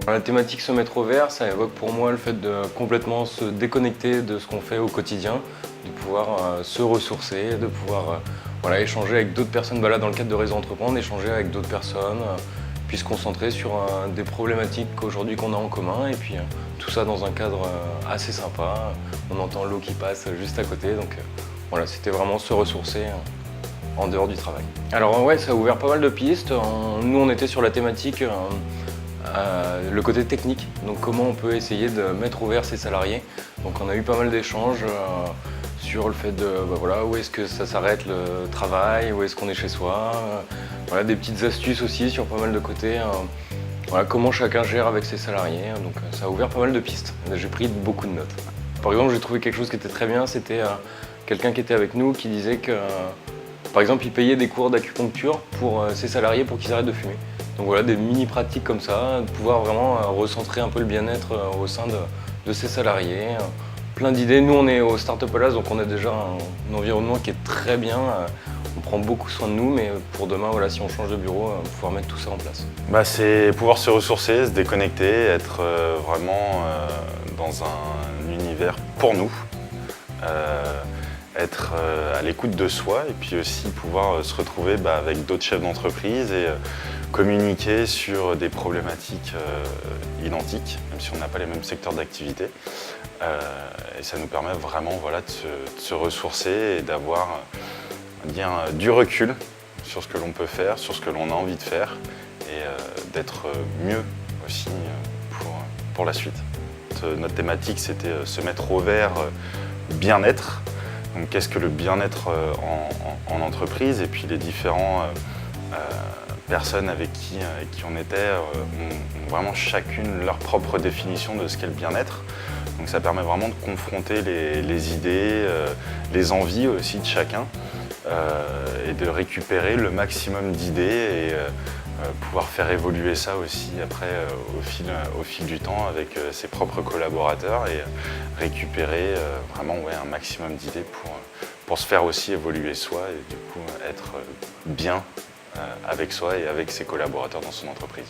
La thématique se mettre au vert, ça évoque pour moi le fait de complètement se déconnecter de ce qu'on fait au quotidien, de pouvoir se ressourcer, de pouvoir voilà, échanger avec d'autres personnes. Là, dans le cadre de Réseau Entreprendre, échanger avec d'autres personnes, puis se concentrer sur des problématiques qu'aujourd'hui qu'on a en commun, et puis tout ça dans un cadre assez sympa. On entend l'eau qui passe juste à côté, donc voilà, c'était vraiment se ressourcer en dehors du travail. Alors ouais, ça a ouvert pas mal de pistes. Nous, on était sur la thématique le côté technique, donc comment on peut essayer de mettre au vert ses salariés. Donc on a eu pas mal d'échanges sur le fait de voilà, où est-ce que ça s'arrête le travail, où est-ce qu'on est chez soi. Voilà, des petites astuces aussi sur pas mal de côtés. Voilà, comment chacun gère avec ses salariés. Donc ça a ouvert pas mal de pistes. J'ai pris beaucoup de notes. Par exemple, j'ai trouvé quelque chose qui était très bien, c'était quelqu'un qui était avec nous qui disait que par exemple, il payait des cours d'acupuncture pour ses salariés pour qu'ils arrêtent de fumer. Donc voilà, des mini-pratiques comme ça, de pouvoir vraiment recentrer un peu le bien-être au sein de ses salariés. Plein d'idées. Nous, on est au Startup Palace, donc on a déjà un environnement qui est très bien. On prend beaucoup soin de nous, mais pour demain, voilà, si on change de bureau, pouvoir mettre tout ça en place. C'est pouvoir se ressourcer, se déconnecter, être vraiment dans un univers pour nous. Être à l'écoute de soi et puis aussi pouvoir se retrouver avec d'autres chefs d'entreprise et communiquer sur des problématiques identiques, même si on n'a pas les mêmes secteurs d'activité. Et ça nous permet vraiment de se ressourcer et d'avoir du recul sur ce que l'on peut faire, sur ce que l'on a envie de faire et d'être mieux aussi pour la suite. Notre thématique, c'était se mettre au vert bien-être. Donc, qu'est-ce que le bien-être en entreprise, et puis les différentes personnes avec qui on était ont vraiment chacune leur propre définition de ce qu'est le bien-être. Donc ça permet vraiment de confronter les idées, les envies aussi de chacun et de récupérer le maximum d'idées et pouvoir faire évoluer ça aussi après au fil du temps avec ses propres collaborateurs et récupérer vraiment un maximum d'idées pour se faire aussi évoluer soi et du coup être bien avec soi et avec ses collaborateurs dans son entreprise.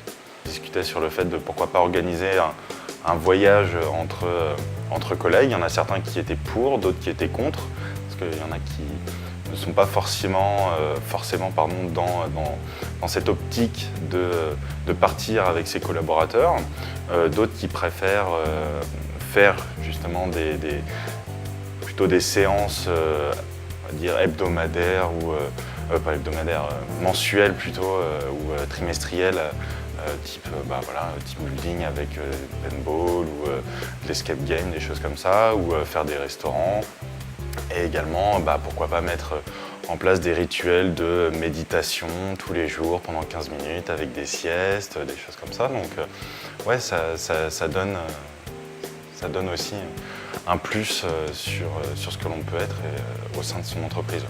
On discutait sur le fait de pourquoi pas organiser un voyage entre collègues. Il y en a certains qui étaient pour, d'autres qui étaient contre, parce qu'il y en a qui ne sont pas forcément dans cette optique de partir avec ses collaborateurs, d'autres qui préfèrent faire justement plutôt des séances on va dire hebdomadaires ou pas hebdomadaires, mensuelles plutôt ou trimestrielles, type team building avec paintball ou de l'escape game, des choses comme ça, ou faire des restaurants. Et également, pourquoi pas mettre en place des rituels de méditation tous les jours pendant 15 minutes avec des siestes, des choses comme ça. Donc ouais, ça donne aussi un plus sur ce que l'on peut être au sein de son entreprise.